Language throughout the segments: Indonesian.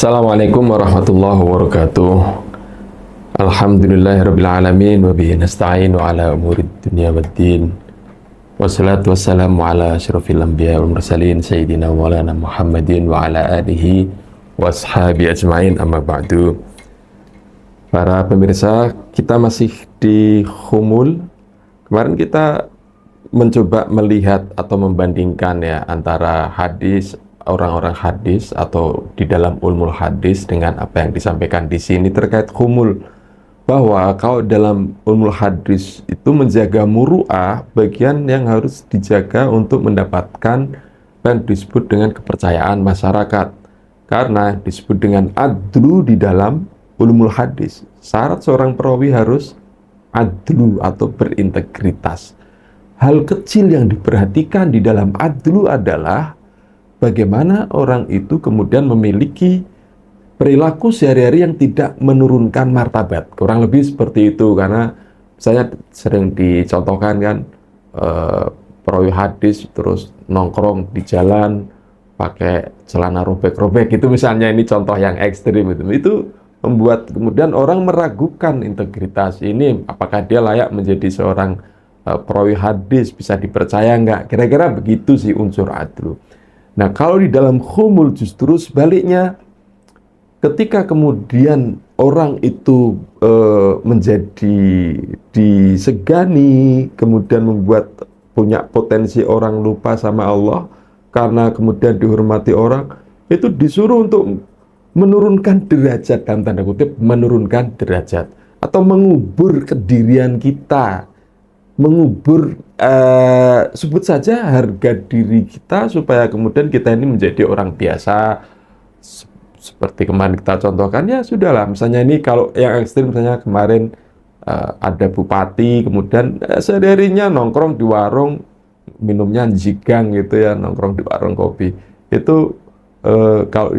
Assalamualaikum warahmatullahi wabarakatuh. Alhamdulillahirabbil alamin wa bihi nasta'inu ala umurid dunya waddin. Wassalatu wassalamu ala asyrafil anbiya wal mursalin sayyidina maulana Muhammadin wa ala alihi wa ashabi ajmain, amma ba'du. Para pemirsa, kita masih di Khumul. Kemarin kita mencoba melihat atau membandingkan ya antara hadis orang-orang hadis atau di dalam ulumul hadis dengan apa yang disampaikan di sini terkait khumul, bahwa kalau dalam ulumul hadis itu menjaga muru'ah bagian yang harus dijaga untuk mendapatkan yang disebut dengan kepercayaan masyarakat, karena disebut dengan adlu di dalam ulumul hadis. Syarat seorang perawi harus adlu atau berintegritas. Hal kecil yang diperhatikan di dalam adlu adalah bagaimana orang itu kemudian memiliki perilaku sehari-hari yang tidak menurunkan martabat. Kurang lebih seperti itu, karena saya sering dicontohkan kan perawi hadis terus nongkrong di jalan pakai celana robek-robek itu misalnya, ini contoh yang ekstrim. Itu membuat kemudian orang meragukan integritas ini, apakah dia layak menjadi seorang perawi hadis, bisa dipercaya nggak? Kira-kira begitu sih unsur adlu. Nah, kalau di dalam khumul justru sebaliknya, ketika kemudian orang itu menjadi disegani, kemudian membuat punya potensi orang lupa sama Allah, karena kemudian dihormati orang, itu disuruh untuk menurunkan derajat, dalam tanda kutip, menurunkan derajat, atau mengubur kedirian kita, mengubur sebut saja harga diri kita, supaya kemudian kita ini menjadi orang biasa. Seperti kemarin kita contohkan, ya sudahlah, misalnya ini kalau yang ekstrim, misalnya kemarin ada bupati, kemudian sehari-harinya nongkrong di warung, minumnya jigang gitu ya, nongkrong di warung kopi. Itu kalau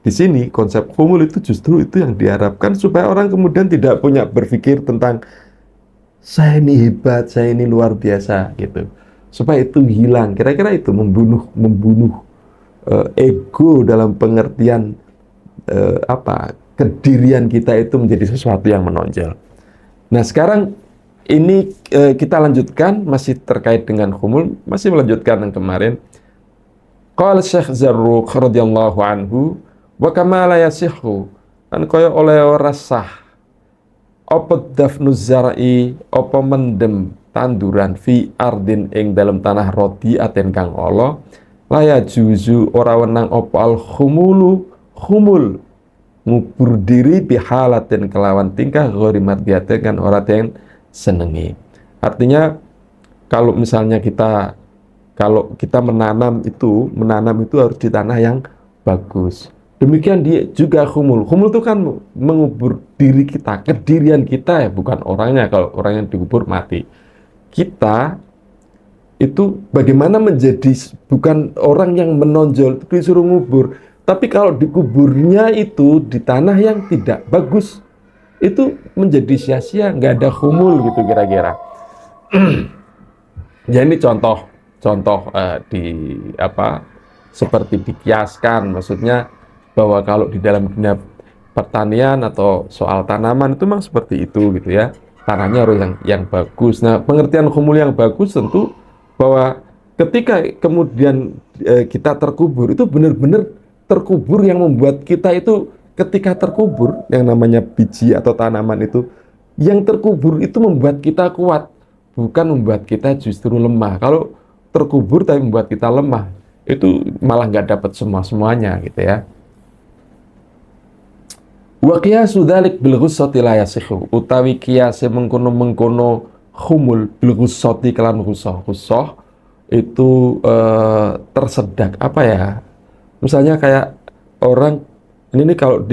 di sini konsep khumul itu justru itu yang diharapkan, supaya orang kemudian tidak punya berpikir tentang saya ini hebat, saya ini luar biasa gitu. Supaya itu hilang. Kira-kira itu membunuh ego dalam pengertian kedirian kita itu menjadi sesuatu yang menonjol. Nah, sekarang ini kita lanjutkan, masih terkait dengan khumul, masih melanjutkan yang kemarin. Qala Syekh Zarruq radhiyallahu anhu, wa kama la yasihhu an kaya oleh ora sah apa dafnu zar'i, apa mendem tanduran fi ardin ing dalam tanah rodi aten kang Allah, laya juzu ora wenang apa al khumulu, khumul ngubur diri bihalatin kelawan tingkah ghori mardiate kan ora den senengi. Artinya kalau misalnya kalau kita menanam itu harus di tanah yang bagus. Demikian dia juga khumul. Khumul itu kan mengubur diri kita, kedirian kita ya, bukan orangnya. Kalau orang yang dikubur mati. Kita itu bagaimana menjadi bukan orang yang menonjol, itu disuruh ngubur. Tapi kalau dikuburnya itu di tanah yang tidak bagus, itu menjadi sia-sia, nggak ada khumul gitu kira-kira. Ya ini contoh seperti dikiaskan, maksudnya bahwa kalau di dalam dunia pertanian atau soal tanaman itu memang seperti itu gitu ya, tanahnya harus yang bagus. Nah, pengertian khumul yang bagus tentu bahwa ketika kemudian kita terkubur, itu benar-benar terkubur yang membuat kita itu, ketika terkubur yang namanya biji atau tanaman itu, yang terkubur itu membuat kita kuat, bukan membuat kita justru lemah. Kalau terkubur tapi membuat kita lemah, itu malah nggak dapat semuanya gitu ya. Wa qiyasu dzalik bil ghussati la yasihhu, utawi qiyase mengkono khumul bil ghussati kelan ghussah itu tersedak apa ya, misalnya kayak orang ini kalau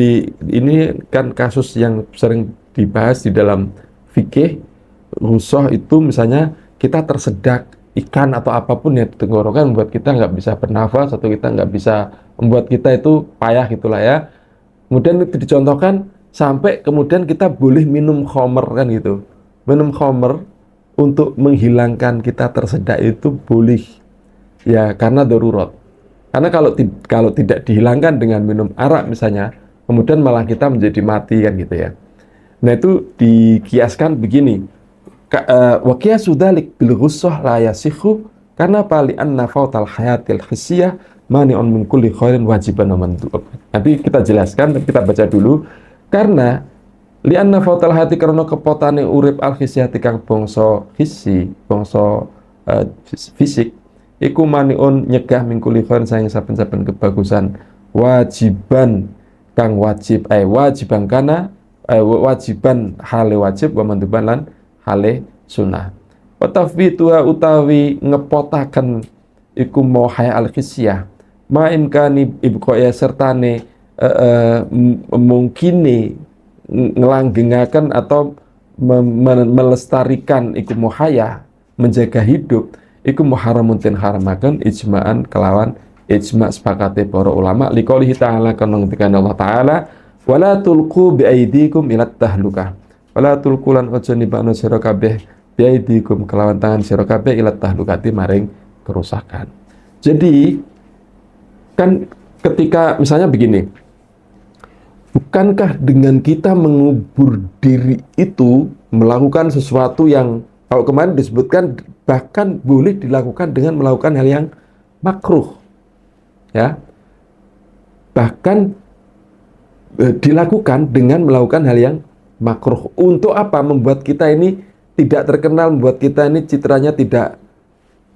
ini kan kasus yang sering dibahas di dalam fikih. Ghussah itu misalnya kita tersedak ikan atau apapun yang di tenggorokan, membuat kita nggak bisa bernafas, atau kita nggak bisa, membuat kita itu payah gitulah ya. Kemudian itu dicontohkan sampai kemudian kita boleh minum khamr kan gitu. Minum khamr untuk menghilangkan kita tersedak itu boleh. Ya karena darurat. Karena kalau tidak dihilangkan dengan minum arak misalnya, kemudian malah kita menjadi mati kan gitu ya. Nah itu dikiaskan begini. Wa qiyasu dzalik bil ghussah la yasikhu karena apa? Li'anna fautal hayatil hissiyah mani'un min kulli khairin wajiban wa mandub. Nanti kita jelaskan, kita baca dulu. Karena li'anna fautal hayati karena kepotane urip al hissiyati kang bangsa hissi, bangsa fisik iku mani'un nyegah min kulli khairin saing saben-saben kebagusan wajiban kang wajib wajiban kana wajiban hale wajib wa manduban lan hale sunnah. Wa tafwituha utawi ngepotaken iku mau haya al-khisyah ma imkani ibqaya sertane mungkine ngelanggengaken atau melestarikan iku muhaya menjaga hidup iku muharamun ten haramaken ijma'an kelawan ijma' sepakate para ulama liqaulihi ta'ala kana ngendikane Allah taala wala tulqu bi aidikum ila tahlukah wala tulqu lan aja nibakno sira kabeh bi aidikum kelawan tangan sira kabeh ila tahlukati maring kerusakan. Jadi kan ketika misalnya begini, bukankah dengan kita mengubur diri itu melakukan sesuatu yang kalau kemarin disebutkan bahkan boleh dilakukan dengan melakukan hal yang makruh, ya, bahkan dilakukan dengan melakukan hal yang makruh. Untuk apa? Membuat kita ini tidak terkenal, membuat kita ini citranya tidak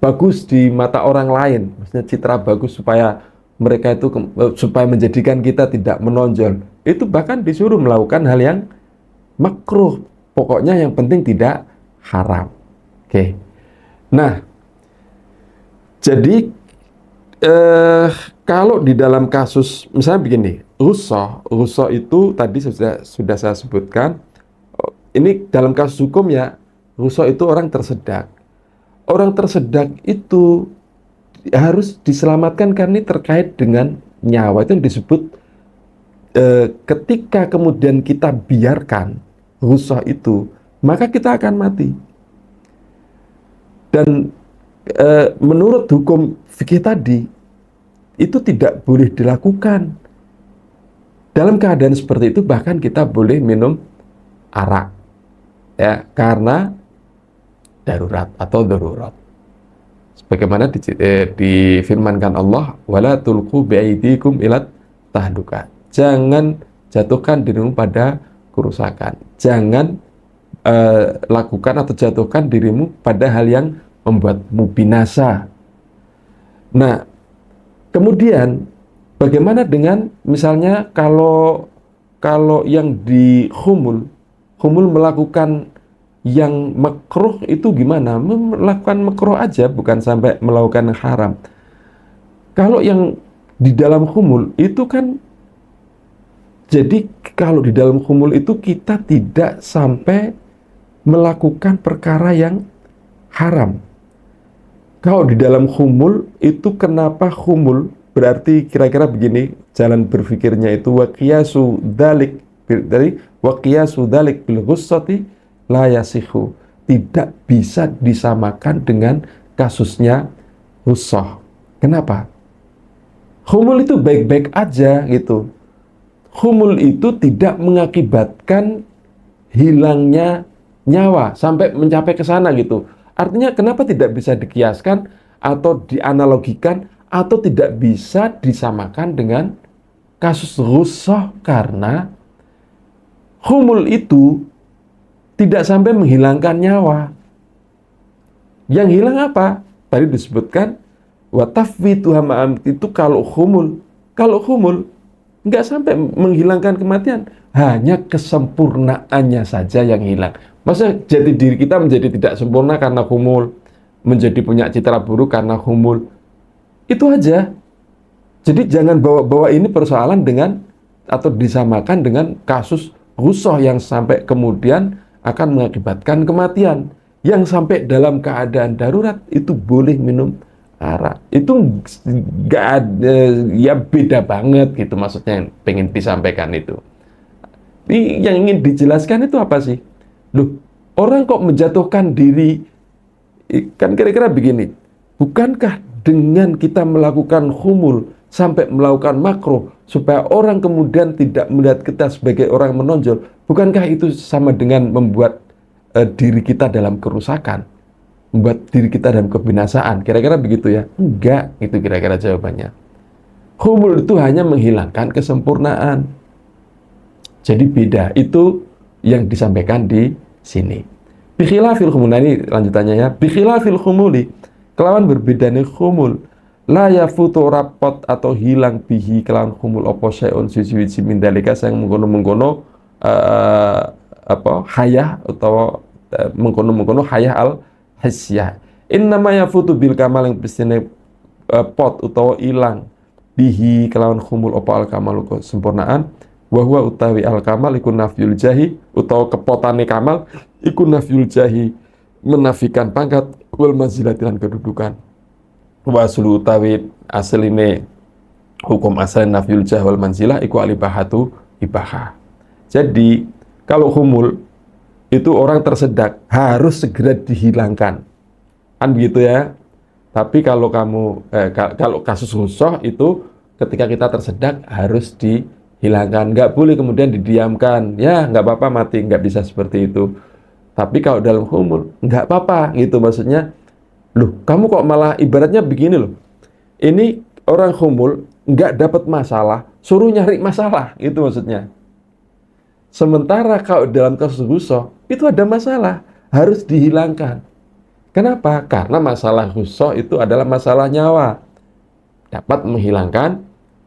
bagus di mata orang lain. Maksudnya citra bagus supaya mereka itu supaya menjadikan kita tidak menonjol. Itu bahkan disuruh melakukan hal yang makruh. Pokoknya yang penting tidak haram. Oke. Nah, jadi kalau di dalam kasus misalnya begini, rusoh itu tadi sudah saya sebutkan. Ini dalam kasus hukum ya, rusoh itu orang tersedak. Orang tersedak itu harus diselamatkan karena ini terkait dengan nyawa. Itu yang disebut ketika kemudian kita biarkan rusoh itu, maka kita akan mati. Dan menurut hukum fikih tadi, itu tidak boleh dilakukan. Dalam keadaan seperti itu bahkan kita boleh minum arak, ya, karena darurat atau darurat. Sebagaimana difirmankan Allah, wala tulqu biaidikum ilat tahluka. Jangan jatuhkan dirimu pada kerusakan. Jangan lakukan atau jatuhkan dirimu pada hal yang membuatmu binasa. Nah, kemudian bagaimana dengan misalnya kalau yang di khumul melakukan yang makruh itu gimana? Melakukan makruh aja, bukan sampai melakukan yang haram. Kalau yang di dalam khumul itu kan, jadi kalau di dalam khumul itu kita tidak sampai melakukan perkara yang haram. Kalau di dalam khumul itu kenapa khumul? Berarti kira-kira begini jalan berpikirnya itu wa qiyasu dzalik dari wa qiyasu dzalik bil ghussati la yasihu, tidak bisa disamakan dengan kasusnya ghussah. Kenapa? Khumul itu baik-baik aja gitu. Khumul itu tidak mengakibatkan hilangnya nyawa sampai mencapai ke sana gitu. Artinya kenapa tidak bisa dikiaskan atau dianalogikan atau tidak bisa disamakan dengan kasus ghussah? Karena khumul itu tidak sampai menghilangkan nyawa. Yang hilang apa? Tadi disebutkan wa tafwituha ma'am, itu kalau khumul nggak sampai menghilangkan kematian, hanya kesempurnaannya saja yang hilang. Masa jati diri kita menjadi tidak sempurna karena khumul, menjadi punya citra buruk karena khumul, itu aja. Jadi jangan bawa-bawa ini persoalan dengan atau disamakan dengan kasus ghussah yang sampai kemudian akan mengakibatkan kematian. Yang sampai dalam keadaan darurat itu boleh minum arak. Itu nggak ada, ya beda banget gitu maksudnya yang pengen disampaikan itu. Ini yang ingin dijelaskan itu apa sih? Loh, orang kok menjatuhkan diri, kan kira-kira begini, bukankah dengan kita melakukan khumul sampai melakukan makruh supaya orang kemudian tidak melihat kita sebagai orang menonjol, bukankah itu sama dengan membuat diri kita dalam kerusakan, membuat diri kita dalam kebinasaan? Kira-kira begitu ya? Enggak, itu kira-kira jawabannya. Khumul itu hanya menghilangkan kesempurnaan. Jadi beda, itu yang disampaikan di sini. Bikhilafil khumul, nah ini lanjutannya ya. Bikhilafil khumuli, kelawan berbedanya khumul, la yafutu rapot atau hilang bihi kelawan khumul opo syai'un suci-suci mindalika yang mengkono-mengkono hayah atau mengkono-mengkono hayah al hisyah. Innama yafutu bil kamal yang pestine pot utawa ilang bihi kelawan khumul opo al kamal kesempurnaan, wahwa utawi al kamal iku nafyul jahi utawa kepotane kamal iku nafyul jahi menafikan pangkat wal manzilati lan kedudukan. Wa aslu utawi asline hukum asal nafyul jah wal manzilah iku alibahatu ibahah. Jadi kalau khumul itu orang tersedak harus segera dihilangkan, kan begitu ya. Tapi kalau kalau kasus khusus itu ketika kita tersedak harus dihilangkan, nggak boleh kemudian didiamkan. Ya nggak apa-apa mati, nggak bisa seperti itu. Tapi kalau dalam khumul nggak apa-apa gitu, maksudnya, loh kamu kok malah ibaratnya begini loh. Ini orang khumul nggak dapat masalah, suruh nyari masalah, gitu maksudnya. Sementara kalau dalam kasus khusus itu ada masalah, harus dihilangkan. Kenapa? Karena masalah khusus itu adalah masalah nyawa, dapat menghilangkan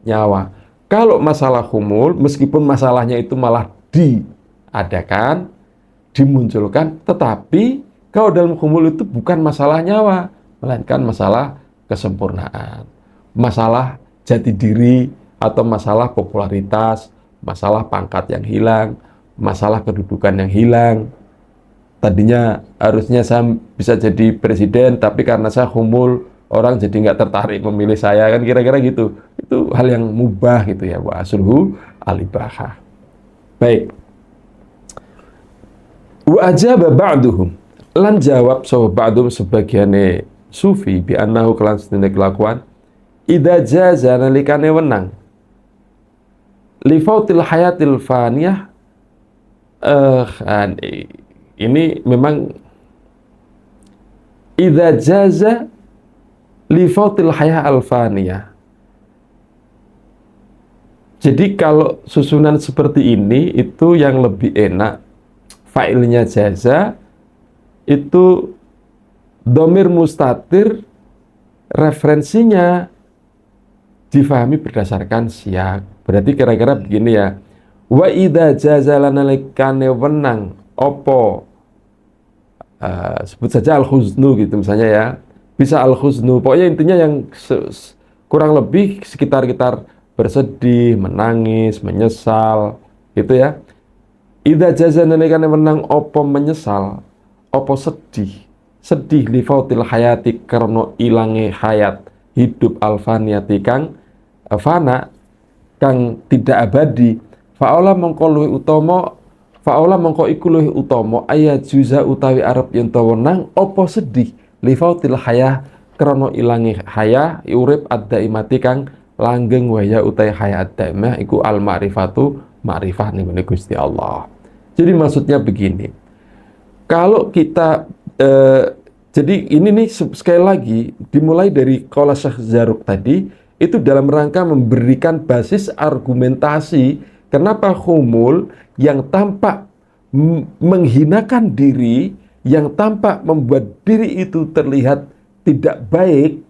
nyawa. Kalau masalah khumul, meskipun masalahnya itu malah diadakan, dimunculkan, tetapi kalau dalam khumul itu bukan masalah nyawa, melainkan masalah kesempurnaan, masalah jati diri atau masalah popularitas, masalah pangkat yang hilang, masalah kedudukan yang hilang. Tadinya harusnya saya bisa jadi presiden, tapi karena saya khumul, orang jadi nggak tertarik memilih saya, kan kira-kira gitu. Itu hal yang mubah gitu ya. Wa asluhu alibahah. Baik. Wa ajaba ba'duhum, lan jawab so ba'dum sebagiane sufi bi annahu kelan sedene kelakuan idza jaza nalikane wenang li fautil hayatil faniyah. Ini memang idza jaza li fautil hayah al faniyah. Jadi kalau susunan seperti ini itu yang lebih enak, fa'ilnya jaza itu dhamir mustatir, referensinya difahami berdasarkan siyak. Berarti kira-kira begini ya. Wa idza jaza lanalikane wenang opo, sebut saja al-khuznu gitu misalnya ya. Bisa al-khuznu. Pokoknya intinya yang kurang lebih sekitar bersedih, menangis, menyesal gitu ya. Idza jaza nalikane wenang opo menyesal, opo sedih. Sedih li fautil hayati karena ilange hayat, hidup alfaniyati kang fana, kang tidak abadi. Fa'ola mongko luwih utama, fa'ola mongko iku luwih utama ayat juza utawi arep yen wenang apa sedih li fautil hayah krana ilange hayah urip ad-daimati kang langgeng waya utawi hayah ad-daimah iku al ma'rifatu ma'rifah ning Gusti Allah. Jadi maksudnya begini. Kalau kita jadi ini nih sekali lagi dimulai dari qaula Syekh Zarruq tadi itu dalam rangka memberikan basis argumentasi kenapa khumul yang tampak menghinakan diri, yang tampak membuat diri itu terlihat tidak baik,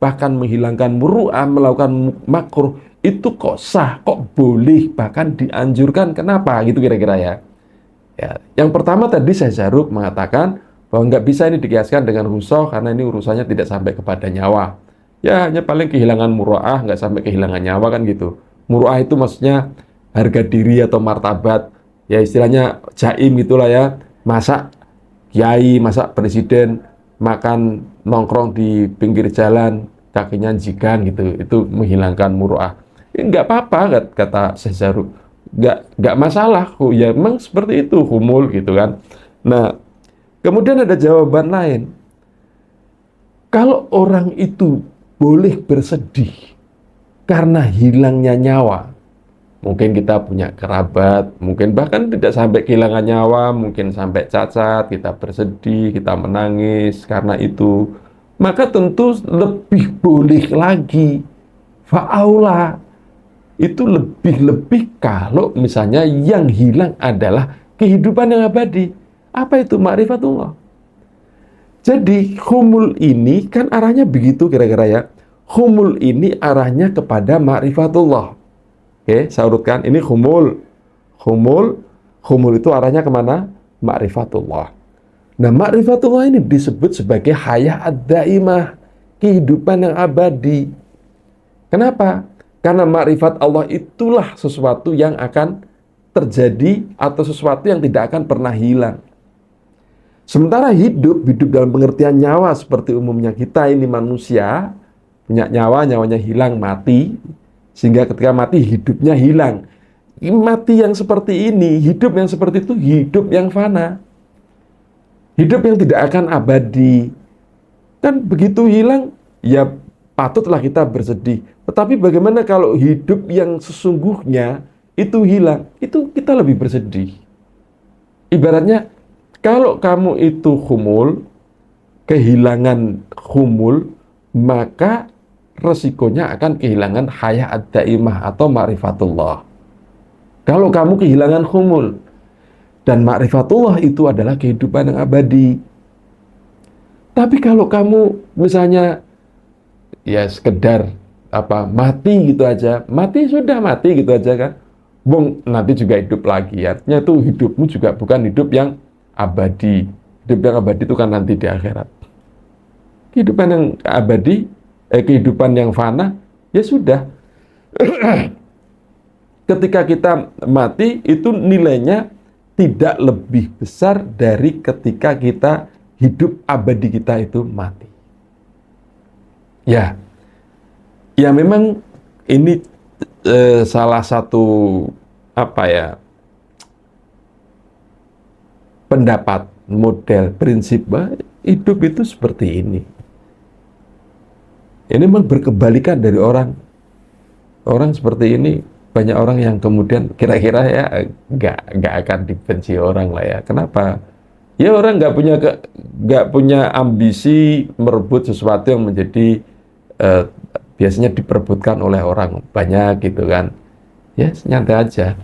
bahkan menghilangkan muru'ah, melakukan makruh, itu kok sah, kok boleh, bahkan dianjurkan. Kenapa? Gitu kira-kira ya. Yang pertama tadi Syekh Zarruq mengatakan bahwa nggak bisa ini dikiaskan dengan khusyuk karena ini urusannya tidak sampai kepada nyawa. Ya hanya paling kehilangan muru'ah, nggak sampai kehilangan nyawa kan gitu. Muru'ah itu maksudnya harga diri atau martabat, ya istilahnya jaim gitulah ya. Masa kiai, masa presiden makan nongkrong di pinggir jalan, kakinya jigan gitu, itu menghilangkan muru'ah. Nggak apa-apa kata Syekh Zarruq, nggak masalah, ya memang seperti itu humul gitu kan. Nah kemudian ada jawaban lain, kalau orang itu boleh bersedih karena hilangnya nyawa. Mungkin kita punya kerabat, mungkin bahkan tidak sampai kehilangan nyawa, mungkin sampai cacat, kita bersedih, kita menangis karena itu. Maka tentu lebih boleh lagi. Fa'aula, itu lebih-lebih kalau misalnya yang hilang adalah kehidupan yang abadi. Apa itu? Ma'rifatullah. Jadi humul ini kan arahnya begitu kira-kira ya. Humul ini arahnya kepada ma'rifatullah. Oke, saya urutkan. Ini humul. Humul itu arahnya kemana? Ma'rifatullah. Nah, ma'rifatullah ini disebut sebagai hayah ad-daimah, kehidupan yang abadi. Kenapa? Karena ma'rifat Allah itulah sesuatu yang akan terjadi atau sesuatu yang tidak akan pernah hilang. Sementara hidup dalam pengertian nyawa seperti umumnya kita ini manusia, punya nyawa, nyawanya hilang, mati. Sehingga ketika mati, hidupnya hilang. Mati yang seperti ini, hidup yang seperti itu, hidup yang fana. Hidup yang tidak akan abadi. Kan begitu hilang, ya patutlah kita bersedih. Tetapi bagaimana kalau hidup yang sesungguhnya itu hilang? Itu kita lebih bersedih. Ibaratnya, kalau kamu itu humul, kehilangan humul, maka resikonya akan kehilangan hayah ad-daimah atau ma'rifatullah. Kalau kamu kehilangan humul, dan ma'rifatullah itu adalah kehidupan yang abadi. Tapi kalau kamu misalnya ya sekedar mati gitu aja, mati sudah mati gitu aja kan, nanti juga hidup lagi. Artinya itu hidupmu juga bukan hidup yang abadi. Hidup yang abadi itu kan nanti di akhirat. Kehidupan yang abadi, kehidupan yang fana, ya sudah. Ketika kita mati, itu nilainya tidak lebih besar dari ketika kita hidup abadi kita itu mati. Ya, ya memang ini salah satu pendapat, model, prinsip hidup itu seperti ini. Ini memang berkebalikan dari orang seperti ini. Banyak orang yang kemudian kira-kira ya nggak akan dibenci orang lah ya. Kenapa? Ya orang nggak punya ambisi merebut sesuatu yang menjadi biasanya diperebutkan oleh orang banyak gitu kan. Ya nyantai aja.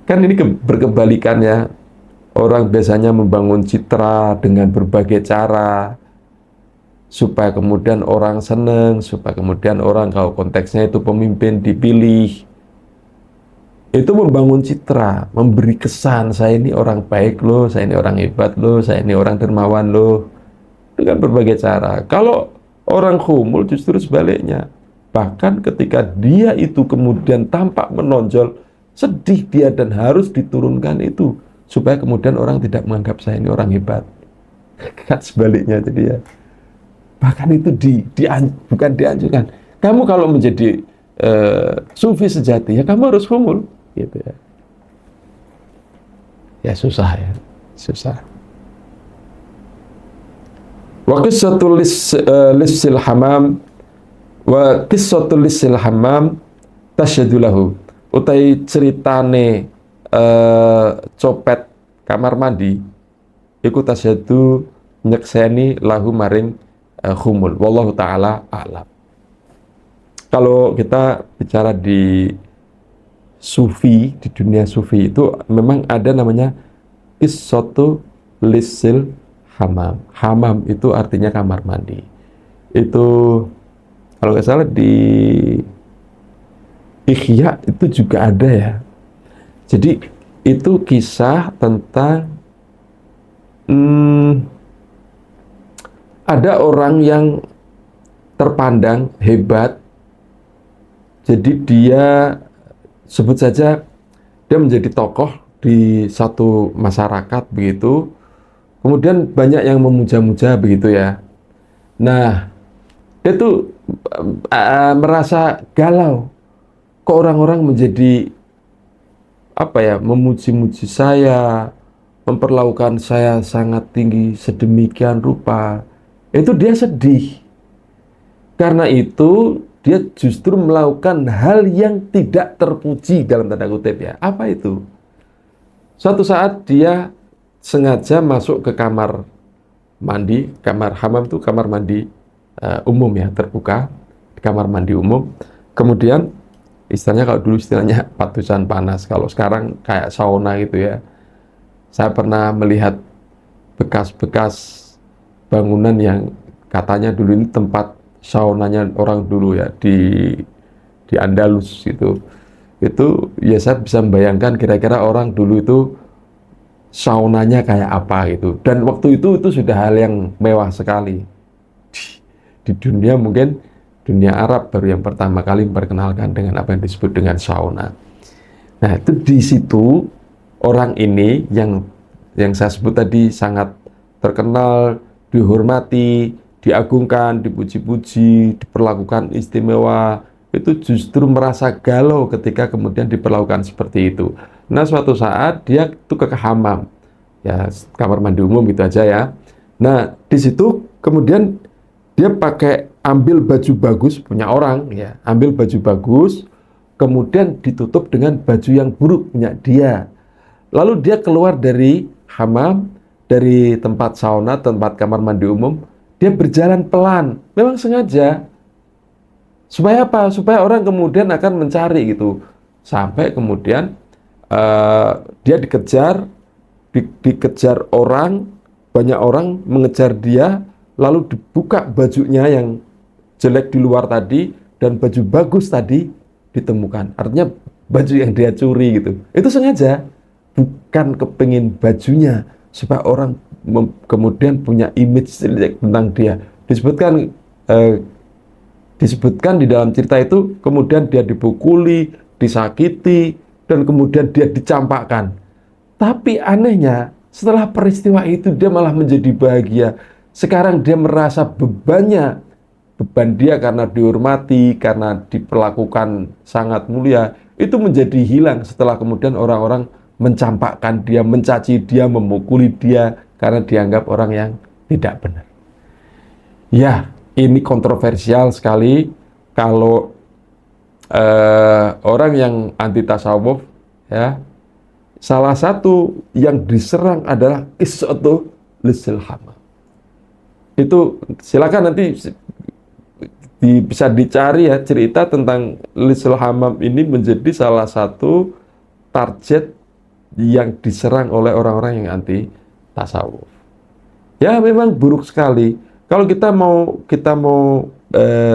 Kan ini berkebalikannya. Orang biasanya membangun citra dengan berbagai cara supaya kemudian orang seneng, supaya kemudian orang, kalau konteksnya itu pemimpin dipilih, itu membangun citra, memberi kesan, saya ini orang baik loh, saya ini orang hebat loh, saya ini orang dermawan loh, dengan berbagai cara. Kalau orang humul justru sebaliknya, bahkan ketika dia itu kemudian tampak menonjol, sedih dia dan harus diturunkan itu, supaya kemudian orang tidak menganggap saya ini orang hebat. Kan sebaliknya jadi ya. Bahkan itu bukan dianjurkan. Kamu kalau menjadi sufi sejati, ya kamu harus humul, gitu ya. Ya susah ya, susah. Wa qissatul lissil hamam wa qissatul lissil hamam tasyhadu lahu. Utai ceritane copet kamar mandi iku tasyhadu nyekseni lahu maring humul. Wallahu ta'ala a'lam. Kalau kita bicara di sufi, di dunia sufi itu memang ada namanya qissatu lissil hamam. Hamam itu artinya kamar mandi. Itu kalau nggak salah di Ikhya itu juga ada ya. Jadi itu kisah tentang ada orang yang terpandang hebat, jadi dia sebut saja dia menjadi tokoh di satu masyarakat begitu, kemudian banyak yang memuja-muja begitu ya. Nah, dia tuh merasa galau, kok orang-orang menjadi memuji-muji saya, memperlakukan saya sangat tinggi sedemikian rupa. Itu dia sedih. Karena itu dia justru melakukan hal yang tidak terpuji dalam tanda kutip ya. Apa itu? Suatu saat dia sengaja masuk ke kamar mandi, kamar hammam itu kamar mandi umum ya, terbuka, kamar mandi umum. Kemudian istilahnya, kalau dulu istilahnya patusan panas, kalau sekarang kayak sauna gitu ya. Saya pernah melihat bekas-bekas bangunan yang katanya dulu ini tempat saunanya orang dulu ya, di Andalus gitu. Itu ya saya bisa membayangkan kira-kira orang dulu itu saunanya kayak apa gitu. Dan waktu itu sudah hal yang mewah sekali. Di dunia, mungkin dunia Arab baru yang pertama kali memperkenalkan dengan apa yang disebut dengan sauna. Nah, itu di situ orang ini yang saya sebut tadi sangat terkenal, dihormati, diagungkan, dipuji-puji, diperlakukan istimewa, itu justru merasa galau ketika kemudian diperlakukan seperti itu. Nah, suatu saat dia tuh ke hammam, ya kamar mandi umum gitu aja ya. Nah, di situ kemudian dia ambil baju bagus punya orang ya, ambil baju bagus, kemudian ditutup dengan baju yang buruk punya dia. Lalu dia keluar dari hammam, dari tempat sauna, tempat kamar mandi umum, dia berjalan pelan, memang sengaja. Supaya apa? Supaya orang kemudian akan mencari gitu. Sampai kemudian dia dikejar orang, banyak orang mengejar dia, lalu dibuka bajunya yang jelek di luar tadi, dan baju bagus tadi ditemukan. Artinya baju yang dia curi gitu. Itu sengaja, bukan kepingin bajunya, supaya orang kemudian punya image jelek tentang dia. Disebutkan di dalam cerita itu, kemudian dia dipukuli, disakiti, dan kemudian dia dicampakkan. Tapi anehnya, setelah peristiwa itu dia malah menjadi bahagia. Sekarang dia merasa beban dia karena dihormati, karena diperlakukan sangat mulia, itu menjadi hilang setelah kemudian orang-orang mencampakkan dia, mencaci dia, memukuli dia, karena dianggap orang yang tidak benar. Ya, ini kontroversial sekali kalau orang yang anti tasawuf ya, salah satu yang diserang adalah qissatu lisil hammam. Itu silakan nanti bisa dicari ya, cerita tentang lisil hammam ini menjadi salah satu target yang diserang oleh orang-orang yang anti tasawuf. Ya, memang buruk sekali. Kalau kita mau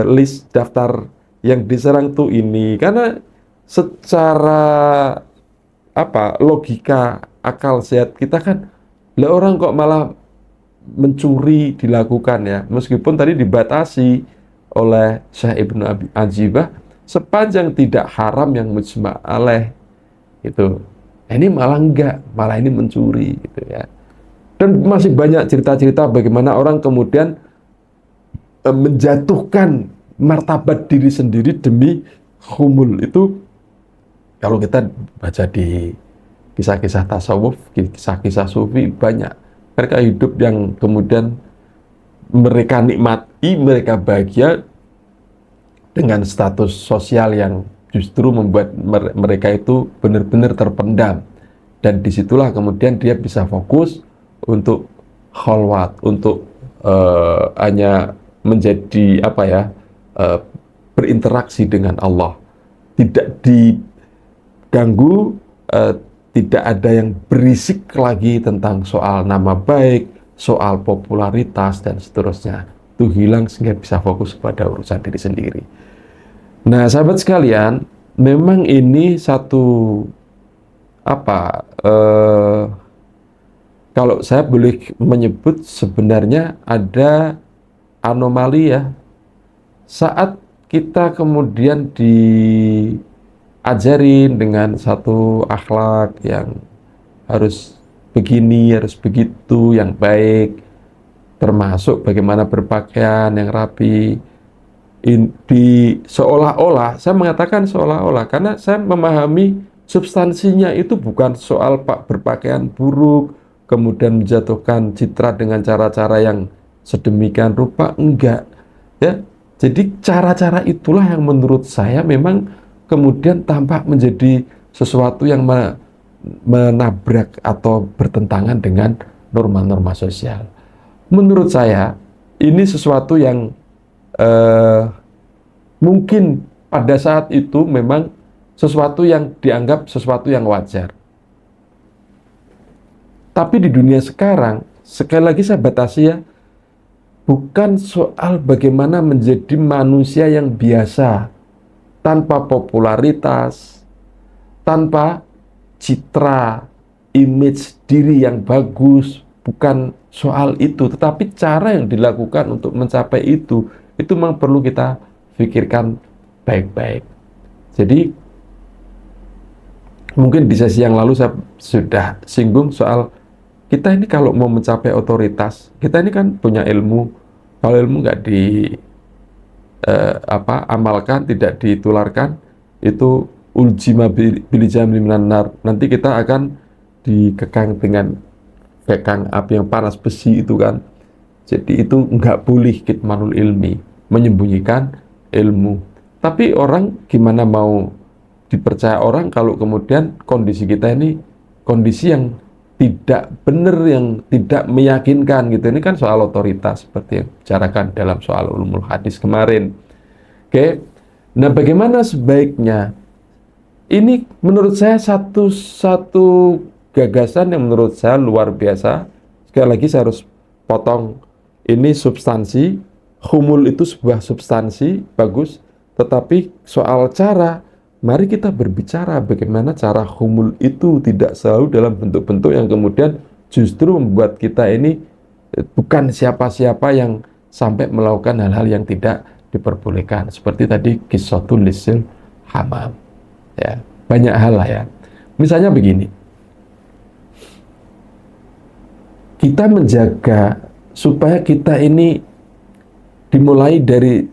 list daftar yang diserang tuh ini, karena secara logika akal sehat kita kan, lah orang kok malah mencuri dilakukan ya, meskipun tadi dibatasi oleh Syekh Ibnu Abi Ajibah sepanjang tidak haram yang mujma' alaih itu. Ini malah enggak, malah ini mencuri gitu ya. Dan masih banyak cerita-cerita bagaimana orang kemudian menjatuhkan martabat diri sendiri demi khumul. Itu kalau kita baca di kisah-kisah tasawuf, kisah-kisah sufi, banyak mereka hidup yang kemudian mereka nikmati, mereka bahagia dengan status sosial yang justru membuat mereka itu benar-benar terpendam. Dan disitulah kemudian dia bisa fokus untuk khalwat, untuk hanya menjadi berinteraksi dengan Allah, tidak diganggu, tidak ada yang berisik lagi tentang soal nama baik, soal popularitas dan seterusnya. Itu hilang sehingga bisa fokus pada urusan diri sendiri. Nah, sahabat sekalian, memang ini satu kalau saya boleh menyebut, sebenarnya ada anomali ya, saat kita kemudian diajarin dengan satu akhlak yang harus begini, harus begitu, yang baik, termasuk bagaimana berpakaian yang rapi. Seolah-olah, saya mengatakan seolah-olah, karena saya memahami substansinya itu bukan soal berpakaian buruk, kemudian menjatuhkan citra dengan cara-cara yang sedemikian rupa, enggak. Ya, Jadi cara-cara itulah yang menurut saya memang kemudian tampak menjadi sesuatu yang menabrak atau bertentangan dengan norma-norma sosial. Menurut saya ini sesuatu yang eh, mungkin pada saat itu memang sesuatu yang dianggap sesuatu yang wajar. Tapi di dunia sekarang, sekali lagi saya batasi ya, bukan soal bagaimana menjadi manusia yang biasa, tanpa popularitas, tanpa citra, image diri yang bagus, bukan soal itu, tetapi cara yang dilakukan untuk mencapai itu memang perlu kita pikirkan baik-baik. Jadi, mungkin di sesi yang lalu saya sudah singgung soal kita ini kalau mau mencapai otoritas, kita ini kan punya ilmu. Kalau ilmu nggak amalkan, tidak ditularkan, itu uljima bilijam minan. Nanti kita akan dikekang dengan kekang api yang panas besi itu kan. Jadi itu nggak boleh kitmanul ilmi, menyembunyikan ilmu. Tapi orang gimana mau dipercaya orang kalau kemudian kondisi kita ini kondisi yang tidak benar, yang tidak meyakinkan gitu. Ini kan soal otoritas seperti yang bicarakan dalam soal ulumul hadis kemarin. Oke. Nah, bagaimana sebaiknya? Ini menurut saya satu gagasan yang menurut saya luar biasa. Sekali lagi saya harus potong, ini substansi, humul itu sebuah substansi, bagus. Tetapi soal cara, mari kita berbicara bagaimana cara humul itu tidak selalu dalam bentuk-bentuk yang kemudian justru membuat kita ini bukan siapa-siapa yang sampai melakukan hal-hal yang tidak diperbolehkan. Seperti tadi qissatul lisil hamam. Ya, banyak hal lah ya. Misalnya begini, kita menjaga supaya kita ini dimulai dari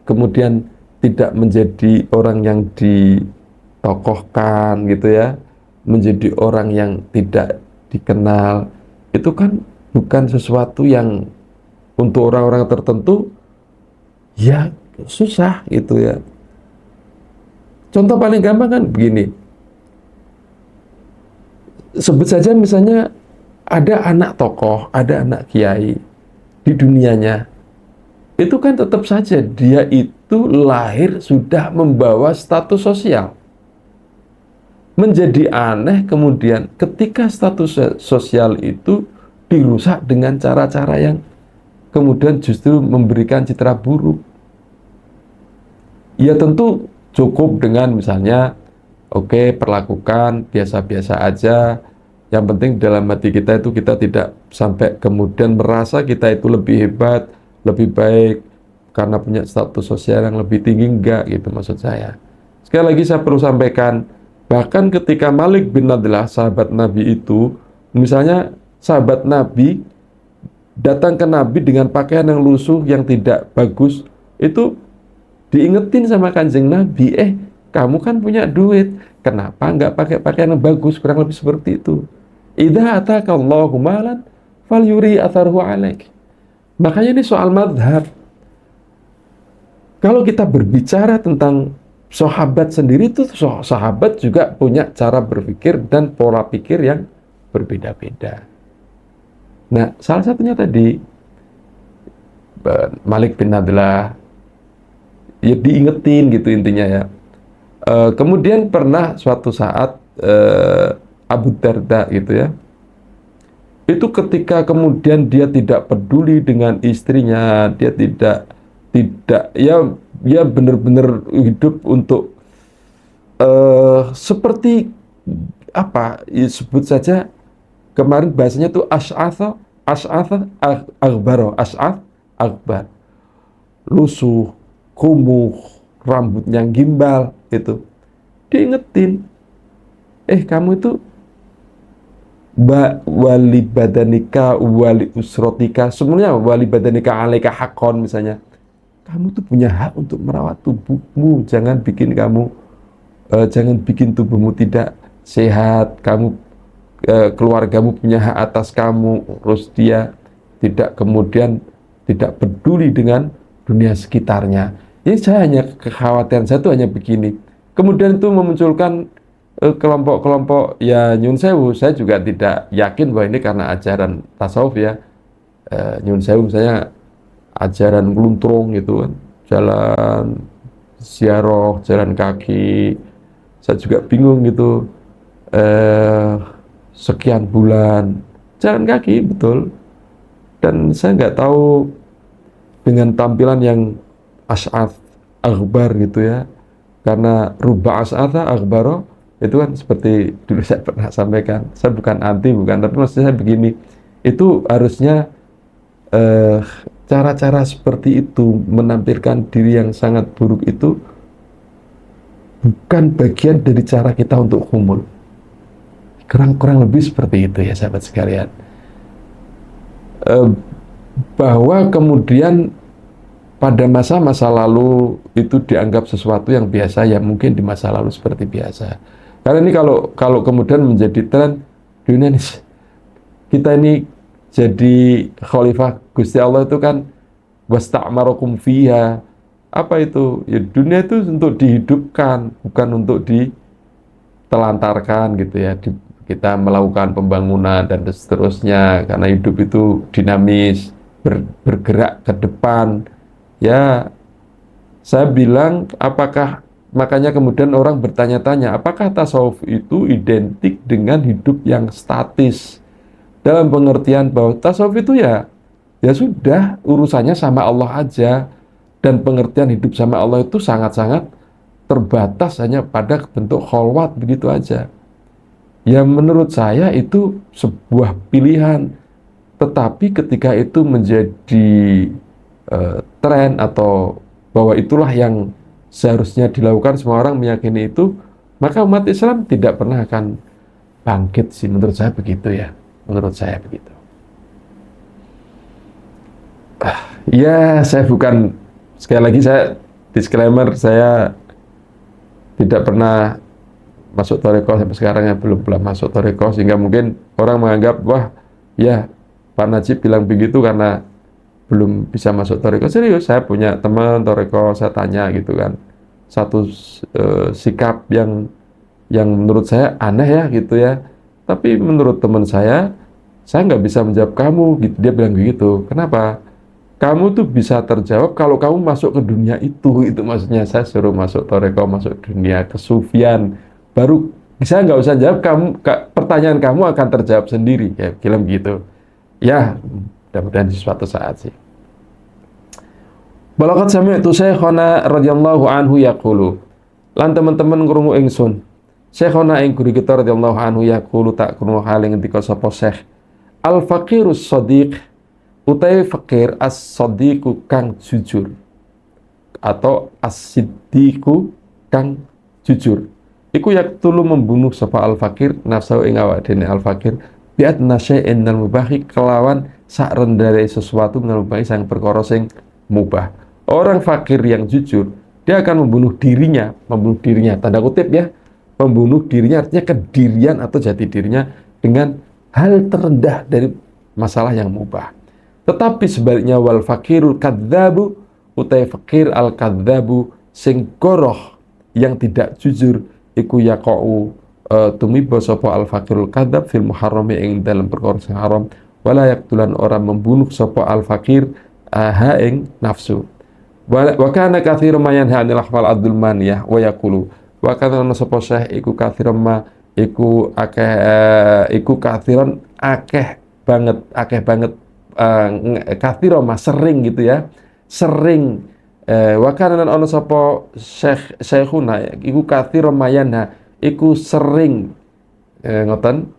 kemudian tidak menjadi orang yang ditokohkan gitu ya, menjadi orang yang tidak dikenal, itu kan bukan sesuatu yang untuk orang-orang tertentu ya susah gitu ya. Contoh paling gampang kan begini, sebut saja misalnya ada anak tokoh, ada anak kiai di dunianya, itu kan tetap saja dia itu lahir sudah membawa status sosial. Menjadi aneh kemudian ketika status sosial itu dirusak dengan cara-cara yang kemudian justru memberikan citra buruk. Ya tentu cukup dengan misalnya, oke, perlakukan biasa-biasa aja. Yang penting dalam hati kita itu kita tidak sampai kemudian merasa kita itu lebih hebat, lebih baik karena punya status sosial yang lebih tinggi, enggak gitu maksud saya. Sekali lagi saya perlu sampaikan, bahkan ketika Malik bin Nadlah sahabat Nabi itu, misalnya sahabat Nabi datang ke Nabi dengan pakaian yang lusuh, yang tidak bagus, itu diingetin sama kanjeng Nabi, kamu kan punya duit, kenapa nggak pakai pakaian yang bagus, kurang lebih seperti itu. Idza atakallahu malan falyuri atharuhu alaik. Makanya ini soal madhab. Kalau kita berbicara tentang sahabat sendiri, itu sahabat juga punya cara berpikir dan pola pikir yang berbeda-beda. Nah, salah satunya tadi Malik bin Nadlah, ya diingetin gitu intinya ya. Kemudian pernah suatu saat Abu Darda gitu ya, itu ketika kemudian dia tidak peduli dengan istrinya, dia tidak ya benar-benar hidup untuk seperti apa ya, sebut saja kemarin bahasanya tuh ash'ath akbar, lusuh, kumuh, rambutnya gimbal itu. Diingetin, kamu itu wali badanika wali usrotika, sebenarnya wali badanika alaika hakon, misalnya kamu tuh punya hak untuk merawat tubuhmu, jangan bikin tubuhmu tidak sehat, kamu keluargamu punya hak atas kamu, terus dia tidak kemudian tidak peduli dengan dunia sekitarnya. Ini saya hanya kekhawatiran saya tuh hanya begini. Kemudian itu memunculkan kelompok-kelompok ya nyun sewu. Saya juga tidak yakin bahwa ini karena ajaran tasawuf ya. Nyun sewu misalnya ajaran gluntrung gitu kan, jalan ziarah, jalan kaki. Saya juga bingung gitu. Sekian bulan jalan kaki betul. Dan saya nggak tahu dengan tampilan yang as'ath aghbar gitu ya, karena rubah as'atha aghbaro itu kan seperti dulu saya pernah sampaikan, saya bukan anti bukan, tapi maksud saya begini, itu harusnya cara-cara seperti itu menampilkan diri yang sangat buruk itu bukan bagian dari cara kita untuk humul. Kurang lebih seperti itu ya sahabat sekalian. Bahwa kemudian pada masa-masa lalu itu dianggap sesuatu yang biasa, ya mungkin di masa lalu seperti biasa. Karena ini kalau kemudian menjadi tren dunia ini, kita ini jadi khalifah Gusti Allah itu kan wasta'marakum fiha. Apa itu? Ya dunia itu untuk dihidupkan, bukan untuk ditelantarkan gitu ya. Kita melakukan pembangunan dan seterusnya, karena hidup itu dinamis, bergerak ke depan. Ya, saya bilang makanya kemudian orang bertanya-tanya, apakah tasawuf itu identik dengan hidup yang statis? Dalam pengertian bahwa tasawuf itu ya sudah urusannya sama Allah aja, dan pengertian hidup sama Allah itu sangat-sangat terbatas hanya pada bentuk kholwat begitu aja. Ya menurut saya itu sebuah pilihan, tetapi ketika itu menjadi tren atau bahwa itulah yang seharusnya dilakukan, semua orang meyakini itu, maka umat Islam tidak pernah akan bangkit sih, menurut saya begitu ya, menurut saya begitu. Ya saya bukan, sekali lagi saya disclaimer, saya tidak pernah masuk Thariqah sampai sekarang ya, belum masuk Thariqah, sehingga mungkin orang menganggap wah ya Pak Najib bilang begitu karena belum bisa masuk Thariqah. Serius, saya punya teman Thariqah, saya tanya gitu kan, satu sikap yang menurut saya aneh ya gitu ya, tapi menurut teman saya nggak bisa menjawab kamu gitu. Dia bilang begitu. Kenapa? Kamu tuh bisa terjawab kalau kamu masuk ke dunia itu maksudnya. Saya suruh masuk Thariqah, masuk dunia kesufian, baru saya nggak usah jawab, pertanyaan kamu akan terjawab sendiri, ya bilang gitu ya. Mudah-mudahan di suatu saat sih. Balaqad sami'tu Syekhana radhiyallahu anhu yaqulu, lan teman-teman krungu ingsun Syekhana ing guru kita radhiyallahu anhu yaqulu, tak krungu hal ing ngendika sapa Syekh, al faqirus shadiq, utawi fakir as-shadiqu kang jujur, atau as-siddiqu kang jujur, iku yaktulu membunuh sapa al-fakir nafsu ing awak dene al-fakir biat nasya'in nal mubahi, kelawan sak rendare sesuatu nal mubahi sang perkara sing mubah. Orang fakir yang jujur, dia akan membunuh dirinya, tanda kutip ya, membunuh dirinya artinya kedirian atau jati dirinya dengan hal terendah dari masalah yang mubah. Tetapi sebaliknya wal fakirul kadzabu, utai fakir al kadzabu sing goroh yang tidak jujur, iku yaqau tumiba sapa al fakirul kadzab fil muharrami ing dalam perkara sing haram, wala yaqtulan orang membunuh sapa al fakir ha ing nafsu. Wa kana katsiran ma yanha 'anil ahwal ad-dulmaniyah wa yaqulu, wa kana sapa syekh iku katsiran ma iku katsiran akeh banget katsiran ma sering gitu ya, sering wa kana ana sapa syekhuna iku katsiran ma yanha iku sering ngoten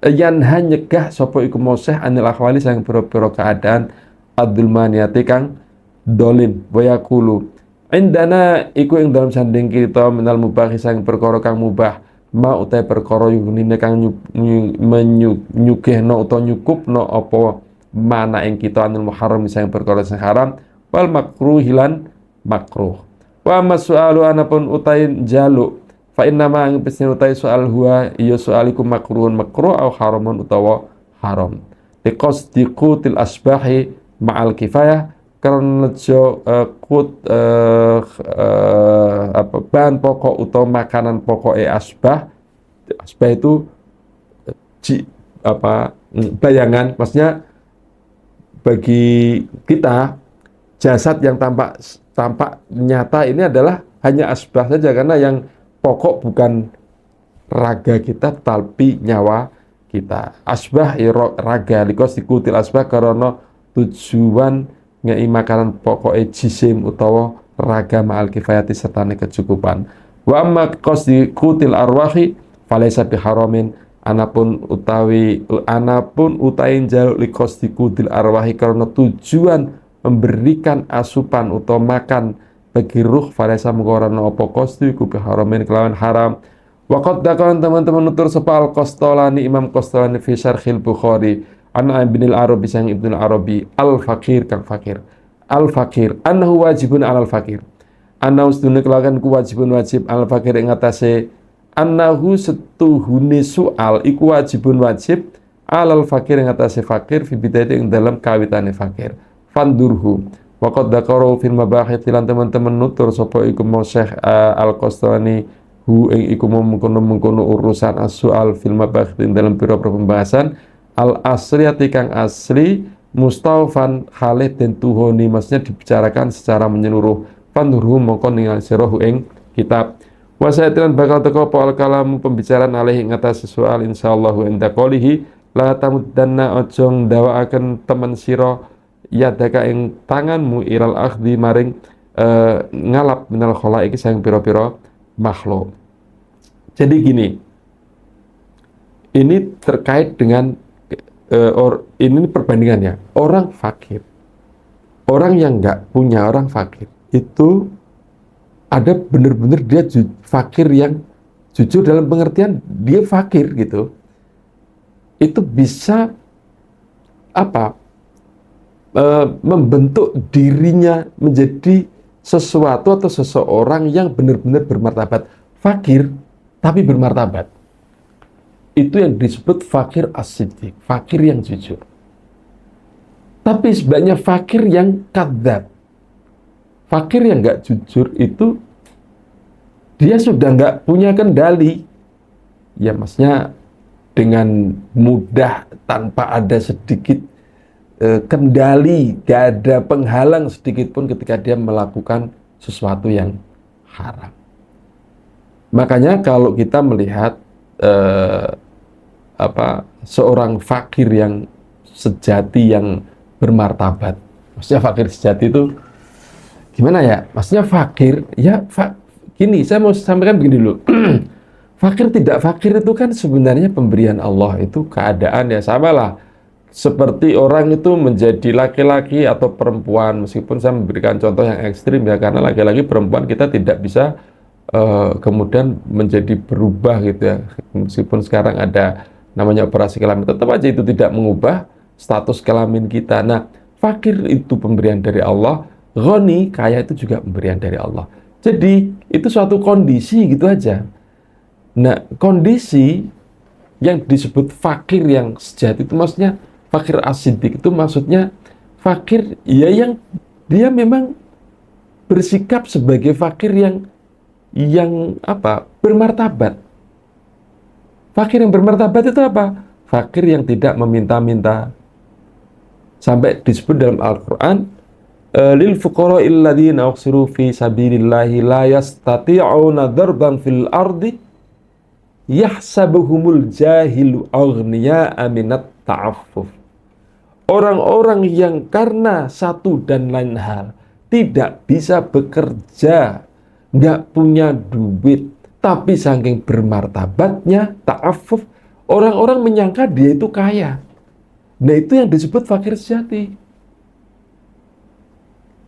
yanha nyegah sapa iku moseh anil ahwali sang pira-pira keadaan ad-dulmaniyati kang dolim, wayakulu indana iku ing dalam sanding kita minal mubah sang perkara kang mubah, ma utai perkara yunine kang nyugihno utawa nyukupno apa mana ing kita anil muharram sang perkara sing haram, wal makruhilan makruh. Wa masu'alu anapun utai jaluk, fa inna ma ing pesen utai soal huwa iya soalikum makruhun makruh au haramun utawa haram. Liqasdiqutil asbahi ma'al kifayah, karena bahan pokok atau makanan pokok asbah. Asbah itu bayangan, maksudnya bagi kita jasad yang tampak nyata ini adalah hanya asbah saja, karena yang pokok bukan raga kita tapi nyawa kita. Asbah raga likos dikutil asbah karena tujuan ngei makanan pokok jisim utawa raga ma'al kifayati serta kecukupan. Wa amma qasdi kutil arwahi falaisa biharamin, anapun utain jaluk likos dikutil arwahi karena tujuan memberikan asupan atau makan bagi ruh falaisa mengkorana apa qasdi ku biharamin kelawan haram. Waqad dakaran teman-teman nutur sepal Qastolani Imam Qastolani fi Syarhil Bukhari an Ibnul Arabi sang Ibnul Arabi al-fakir kang fakir al-fakir annahu wajibun alal fakir annahu sedune kelawan ku wajibun wajib al-fakir ing atase annahu setuhune soal iku wajibun wajib alal fakir ing atase fakir fi bidayati ing dalam kawitane fakir fandurhu. Waqad dakaru fil mabahith lan teman-teman nutur sapa iku Syekh al-Qastolani iku mengkono urusan as-soal fil mabahith dalam pira-pira pembahasan al-asliyati kang asli mustaufan halih den tuhoni, maksudnya dibicarakan secara menyeluruh. Fandurhu mongko ningali sirahu ing kitab. Wa sayatilan bakal teko apa kalam pembicaraan alih ing atas soal insyaallah inda qolihi la tamuddanna ojo ndawaaken temen sira yadaka ing tanganmu ilal akhdi maring ngalap minal khalaiki sang pira-pira makhluk. Jadi gini, ini terkait dengan ini perbandingannya orang fakir, orang yang nggak punya, orang fakir itu ada benar-benar dia fakir yang jujur dalam pengertian dia fakir gitu, itu bisa membentuk dirinya menjadi sesuatu atau seseorang yang benar-benar bermartabat. Fakir tapi bermartabat, itu yang disebut fakir as-siddiq, fakir yang jujur. Tapi sebenarnya fakir yang kadzab, fakir yang nggak jujur itu dia sudah nggak punya kendali, ya maksudnya dengan mudah tanpa ada sedikit kendali, gak ada penghalang sedikit pun ketika dia melakukan sesuatu yang haram. Makanya kalau kita melihat seorang fakir yang sejati, yang bermartabat, maksudnya fakir sejati itu gimana ya? Maksudnya fakir, ya gini, saya mau sampaikan begini dulu. Fakir tidak fakir itu kan sebenarnya pemberian Allah, itu keadaan ya sama lah. Seperti orang itu menjadi laki-laki atau perempuan, meskipun saya memberikan contoh yang ekstrim ya, karena laki-laki perempuan kita tidak bisa kemudian menjadi berubah gitu ya. Meskipun sekarang ada namanya operasi kelamin, tetap aja itu tidak mengubah status kelamin kita. Nah, fakir itu pemberian dari Allah, ghani, kaya itu juga pemberian dari Allah. Jadi itu suatu kondisi gitu aja. Nah, kondisi yang disebut fakir yang sejati itu maksudnya fakir as-siddiq itu maksudnya fakir ya yang dia memang bersikap sebagai fakir yang bermartabat. Fakir yang bermartabat itu apa? Fakir yang tidak meminta-minta. Sampai disebut dalam Al-Qur'an lil fuqara'il ladzina ukhsiru fi sabilillahi la yastati'una darban fil ardi yahsabuhumul jahilu aghniya'a minat ta'affuf. Orang-orang yang karena satu dan lain hal tidak bisa bekerja, nggak punya duit, tapi saking bermartabatnya, ta'affuf, orang-orang menyangka dia itu kaya. Nah, itu yang disebut fakir sejati.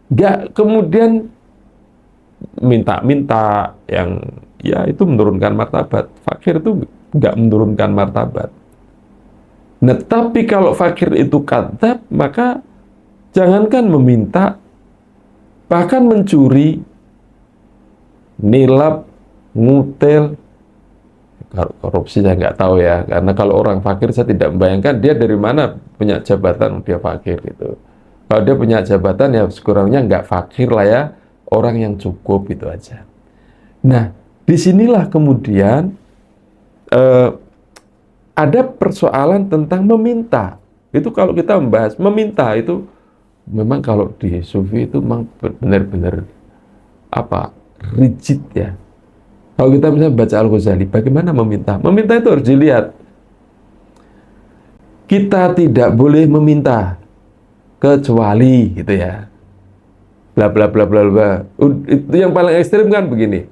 Nggak kemudian minta-minta yang ya itu menurunkan martabat. Fakir itu nggak menurunkan martabat. Nah, tapi kalau fakir itu kadzab, maka jangankan meminta, bahkan mencuri, nilap, ngutil, korupsi saya nggak tahu ya, karena kalau orang fakir saya tidak membayangkan dia dari mana punya jabatan dia fakir gitu. Kalau dia punya jabatan ya sekurangnya nggak fakir lah ya, orang yang cukup itu aja. Nah, disinilah kemudian eh, ada persoalan tentang meminta. Itu kalau kita membahas meminta itu memang kalau di sufi itu memang benar-benar apa rigid ya. Kalau kita misalnya baca Al-Ghazali, bagaimana meminta? Meminta itu harus dilihat. Kita tidak boleh meminta kecuali gitu ya. Bla bla bla bla bla. Itu yang paling ekstrim kan begini.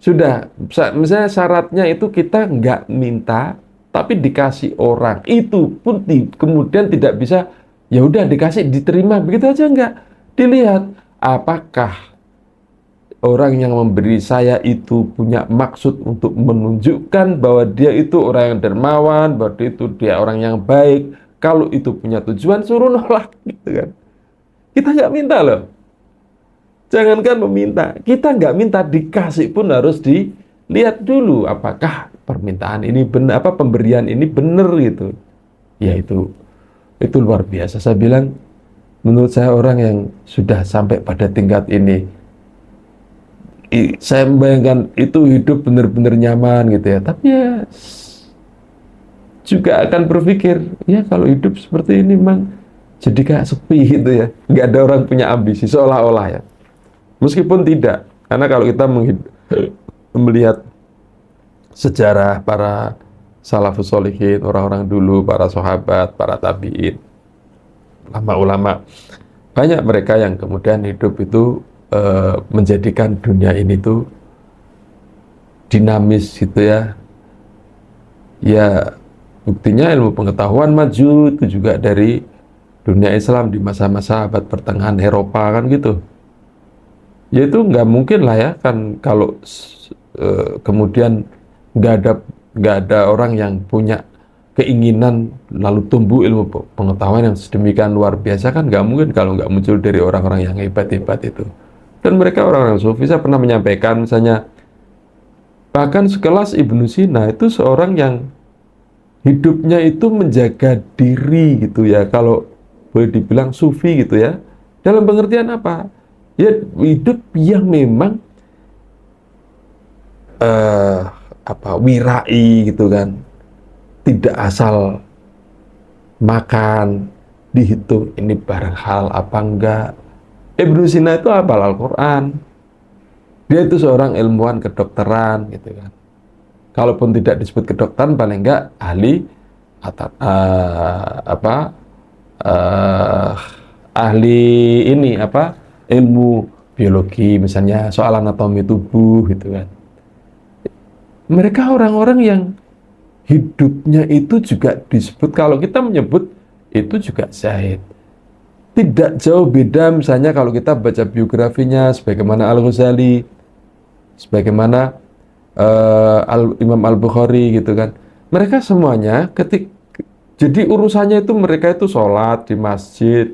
Sudah, misalnya syaratnya itu kita nggak minta, tapi dikasih orang. Itu pun kemudian tidak bisa, ya udah dikasih, diterima, begitu aja nggak. Dilihat, apakah orang yang memberi saya itu punya maksud untuk menunjukkan bahwa dia itu orang yang dermawan, bahwa dia orang yang baik. Kalau itu punya tujuan, suruh nolak, gitu kan. Kita nggak minta loh. Jangankan meminta, kita nggak minta, dikasih pun harus dilihat dulu apakah permintaan ini benar, apa pemberian ini benar gitu. Ya itu luar biasa. Saya bilang, menurut saya orang yang sudah sampai pada tingkat ini, saya membayangkan itu hidup benar-benar nyaman gitu ya. Tapi ya juga akan berpikir, ya kalau hidup seperti ini memang jadi kayak sepi gitu ya. Nggak ada orang punya ambisi seolah-olah ya. Meskipun tidak, karena kalau kita melihat sejarah para salafus sholihin, orang-orang dulu, para sahabat, para tabi'in, ulama-ulama, banyak mereka yang kemudian hidup itu menjadikan dunia ini tuh dinamis gitu ya. Ya, buktinya ilmu pengetahuan maju itu juga dari dunia Islam di masa-masa abad pertengahan Eropa kan gitu. Ya itu nggak mungkin lah ya kan kalau kemudian nggak ada orang yang punya keinginan lalu tumbuh ilmu pengetahuan yang sedemikian luar biasa, kan nggak mungkin kalau nggak muncul dari orang-orang yang hebat-hebat itu. Dan mereka orang-orang sufi. Saya pernah menyampaikan misalnya bahkan sekelas Ibnu Sina itu seorang yang hidupnya itu menjaga diri gitu ya, kalau boleh dibilang sufi gitu ya. Dalam pengertian apa? Ya hidup yang memang wirai gitu kan, tidak asal makan, dihitung ini barang hal apa enggak. Ibnu Sina itu hafal Al-Quran, dia itu seorang ilmuwan kedokteran gitu kan. Kalaupun tidak disebut kedokteran, paling enggak ahli atau ahli ini ilmu biologi misalnya, soal anatomi tubuh gitu kan. Mereka orang-orang yang hidupnya itu juga disebut, kalau kita menyebut itu juga zahid. Tidak jauh beda misalnya kalau kita baca biografinya sebagaimana Al-Ghazali, sebagaimana Imam Al-Bukhari gitu kan. Mereka semuanya jadi urusannya itu mereka itu sholat di masjid.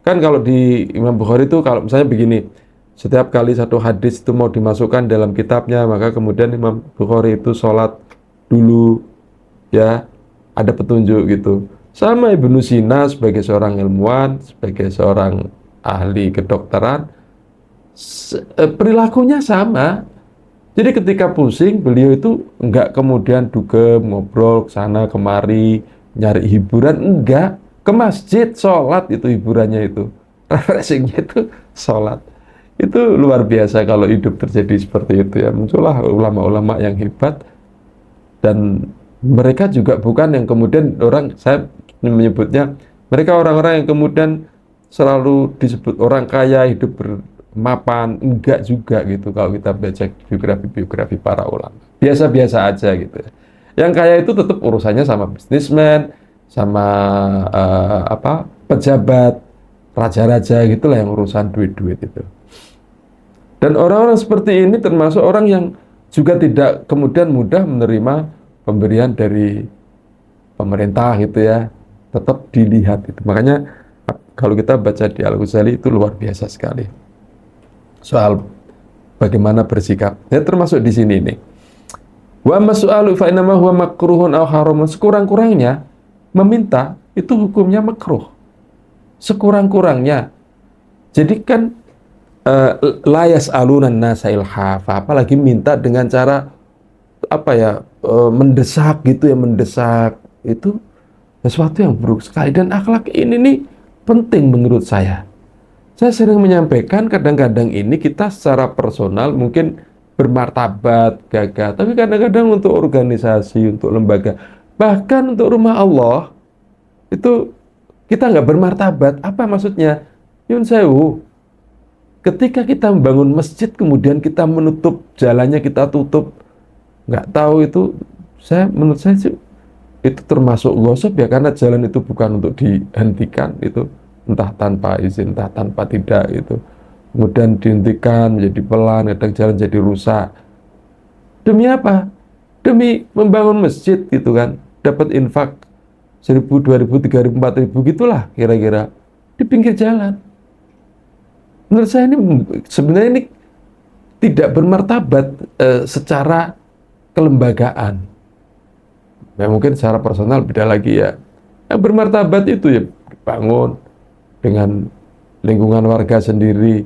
Kan kalau di Imam Bukhari itu kalau misalnya begini, setiap kali satu hadis itu mau dimasukkan dalam kitabnya, maka kemudian Imam Bukhari itu sholat dulu ya, ada petunjuk gitu. Sama Ibnu Sina sebagai seorang ilmuwan, sebagai seorang ahli kedokteran, perilakunya sama. Jadi ketika pusing, beliau itu enggak kemudian dugem, ngobrol ke sana kemari, nyari hiburan, enggak. Ke masjid, sholat itu hiburannya itu. Refreshingnya itu sholat. Itu luar biasa kalau hidup terjadi seperti itu ya. Muncullah ulama-ulama yang hebat, dan mereka juga bukan yang kemudian saya menyebutnya, mereka orang-orang yang kemudian selalu disebut orang kaya, hidup bermapan, enggak juga gitu kalau kita baca biografi-biografi para ulama. Biasa-biasa aja gitu. Yang kaya itu tetap urusannya sama bisnismen, sama pejabat, raja-raja gitulah yang urusan duit-duit itu. Dan orang-orang seperti ini termasuk orang yang juga tidak kemudian mudah menerima pemberian dari pemerintah gitu ya, tetap dilihat itu. Makanya kalau kita baca di Al-Ghazali itu luar biasa sekali soal bagaimana bersikap. Ya termasuk di sini nih. Wa mas'alu fa inama huwa makruhun aw haramun. Sekurang-kurangnya meminta itu hukumnya makruh. sekurang-kurangnya. Jadi kan layas alunan nasa ilhafa, apalagi minta dengan cara apa ya, mendesak gitu ya, mendesak itu sesuatu yang buruk sekali. Dan akhlak ini nih penting menurut saya. Saya sering menyampaikan kadang-kadang ini kita secara personal mungkin bermartabat, gagah, tapi kadang-kadang untuk organisasi, untuk lembaga, bahkan untuk rumah Allah itu kita nggak bermartabat. Apa maksudnya? Yun sewu, ketika kita membangun masjid kemudian kita menutup jalannya, kita tutup, nggak tahu itu, menurut saya sih itu termasuk gosip ya, karena jalan itu bukan untuk dihentikan, itu entah tanpa izin, entah tanpa tidak, itu kemudian dihentikan menjadi pelan, kadang jalan jadi rusak. Demi apa? Demi membangun masjid gitu kan, dapat infak 1.000, 2.000, 3.000, 4.000 gitulah kira-kira di pinggir jalan. Menurut saya ini sebenarnya ini tidak bermartabat secara kelembagaan. Ya mungkin secara personal beda lagi ya. Yang bermartabat itu ya bangun dengan lingkungan warga sendiri,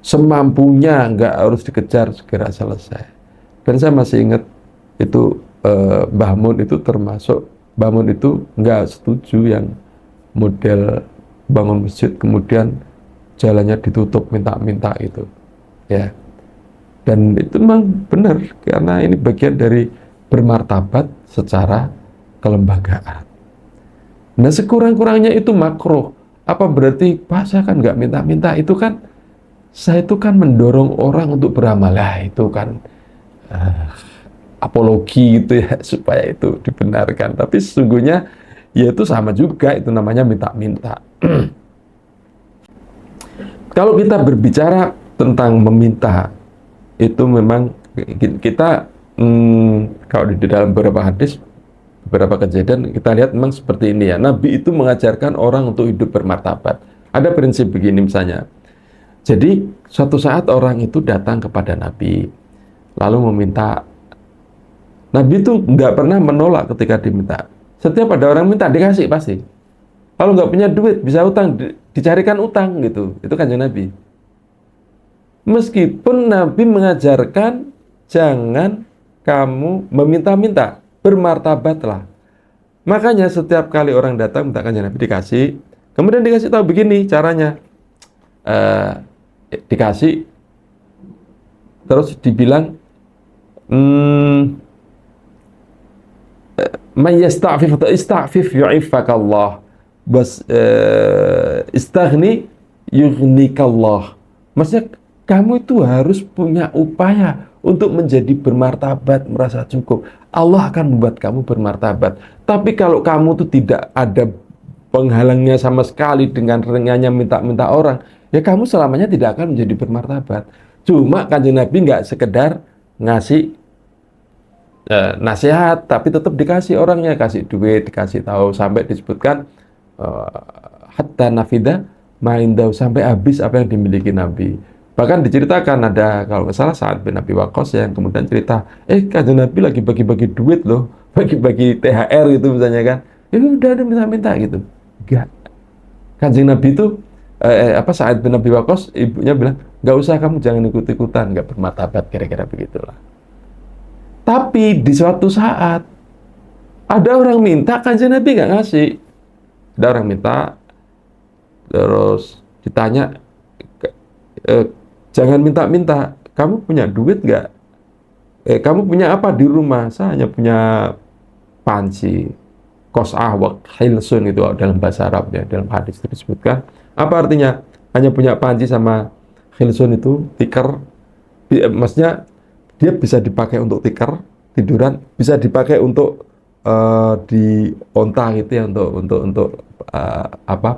semampunya, nggak harus dikejar, segera selesai. Dan saya masih ingat itu Mbah Mun itu termasuk, Mbah Mun itu nggak setuju yang model bangun masjid kemudian jalannya ditutup minta-minta itu ya. Dan itu memang benar, karena ini bagian dari bermartabat secara kelembagaan. Nah sekurang-kurangnya itu makruh. Apa berarti Pak saya kan nggak minta-minta? Itu kan saya itu kan mendorong orang untuk beramal. Itu kan apologi gitu ya, supaya itu dibenarkan. Tapi sesungguhnya ya itu sama juga, itu namanya minta-minta. Kalau kita berbicara tentang meminta, itu memang kita kalau di dalam beberapa hadis, beberapa kejadian kita lihat memang seperti ini ya. Nabi itu mengajarkan orang untuk hidup bermartabat. Ada prinsip begini misalnya. Jadi suatu saat orang itu datang kepada Nabi lalu meminta. Nabi itu nggak pernah menolak ketika diminta. Setiap ada orang minta dikasih pasti. Kalau nggak punya duit bisa utang, dicarikan utang gitu. Itu kanjeng Nabi. Meskipun Nabi mengajarkan jangan kamu meminta-minta, bermartabatlah. Makanya setiap kali orang datang minta kanjeng Nabi dikasih, kemudian dikasih tahu begini caranya, dikasih terus dibilang man yasta'fif ista'fif yu'ifakallah bas istaghni yughnikallah. Maksudnya kamu itu harus punya upaya untuk menjadi bermartabat, merasa cukup. Allah akan membuat kamu bermartabat. Tapi kalau kamu tuh tidak ada penghalangnya sama sekali dengan renyahnya minta-minta orang, ya kamu selamanya tidak akan menjadi bermartabat. Cuma kanjeng Nabi nggak sekedar ngasih nasihat, tapi tetap dikasih orangnya, kasih duit, dikasih tahu, sampai disebutkan hatta nafida ma'indahu, sampai habis apa yang dimiliki Nabi. Bahkan diceritakan ada, kalau nggak salah, Sa'ad bin Abi Waqqas yang kemudian cerita, kanjeng Nabi lagi bagi-bagi duit loh, bagi-bagi THR gitu misalnya kan, udah ada minta-minta gitu. Enggak. Kanjeng Nabi itu Sa'ad bin Abi Waqqas, ibunya bilang, nggak usah, kamu jangan ikut-ikutan, nggak bermartabat, kira-kira begitulah. Tapi di suatu saat ada orang minta, kanjeng Nabi nggak ngasih. Ada orang minta, terus ditanya, jangan minta-minta, kamu punya duit nggak? Kamu punya apa di rumah? Saya hanya punya panci, qas'ah wa khilsun, itu dalam bahasa Arab ya, dalam hadis disebutkan. Apa artinya? Hanya punya panci sama khilsun, itu tikar. Maksudnya dia bisa dipakai untuk tikar, tiduran, bisa dipakai untuk di onta gitu ya, untuk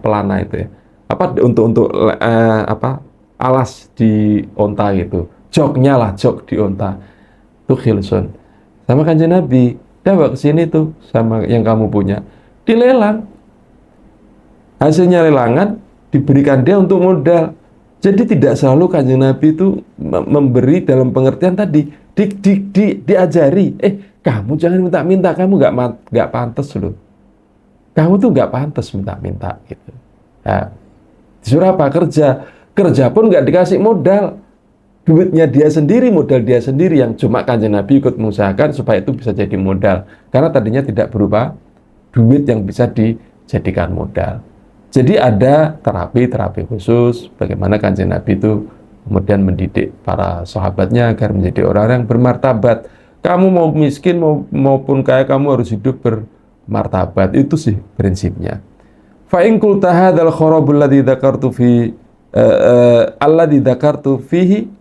pelana itu ya. Untuk alas di onta gitu. Joknya lah, jok di onta. Itu khilsun. Sama kanjeng Nabi, bawa ke sini tuh sama yang kamu punya. Dilelang. Hasilnya lelangan diberikan dia untuk modal. Jadi tidak selalu kanjeng Nabi itu memberi dalam pengertian tadi, diajari, kamu jangan minta-minta, kamu nggak pantas loh. Kamu tuh nggak pantas minta-minta gitu. Nah, disuruh apa? Kerja. Kerja pun nggak dikasih modal. Duitnya dia sendiri, modal dia sendiri, yang cuma Kanjeng Nabi ikut mengusahakan supaya itu bisa jadi modal. Karena tadinya tidak berupa duit yang bisa dijadikan modal. Jadi ada terapi-terapi khusus, bagaimana Kanjeng Nabi itu kemudian mendidik para sahabatnya agar menjadi orang yang bermartabat. Kamu mau miskin maupun kaya, kamu harus hidup bermartabat. Itu sih prinsipnya. Fa in qulta hadzal kharabul ladzi dzakartu fi alladzi dzakartu fihi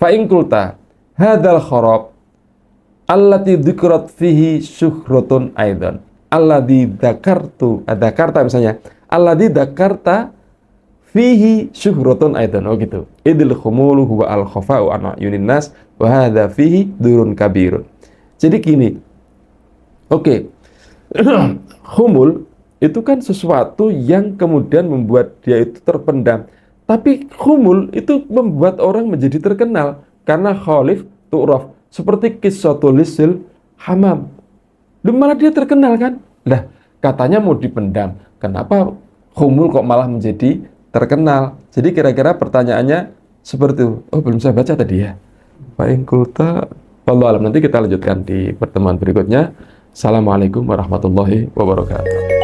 fa in qulta hadzal kharab allati dzikrat fihi syuhratun aidan alladzi dzakarta misalnya alladzi dzakarta fihi syuhratun aidan, oh gitu, idil khumulu huwa al khafa'u an ayunin nas wa hadza fihi durun kabirun. Jadi gini, oke, khumul itu kan sesuatu yang kemudian membuat dia itu terpendam. Tapi khumul itu membuat orang menjadi terkenal karena khalif tu'raf, seperti qissatul lisil hamam. Malah dia terkenal kan? Nah, katanya mau dipendam. Kenapa khumul kok malah menjadi terkenal? Jadi kira-kira pertanyaannya seperti itu. Oh, belum saya baca tadi ya. Baik, kulta. Wallahu alam. Nanti kita lanjutkan di pertemuan berikutnya. Assalamualaikum warahmatullahi wabarakatuh.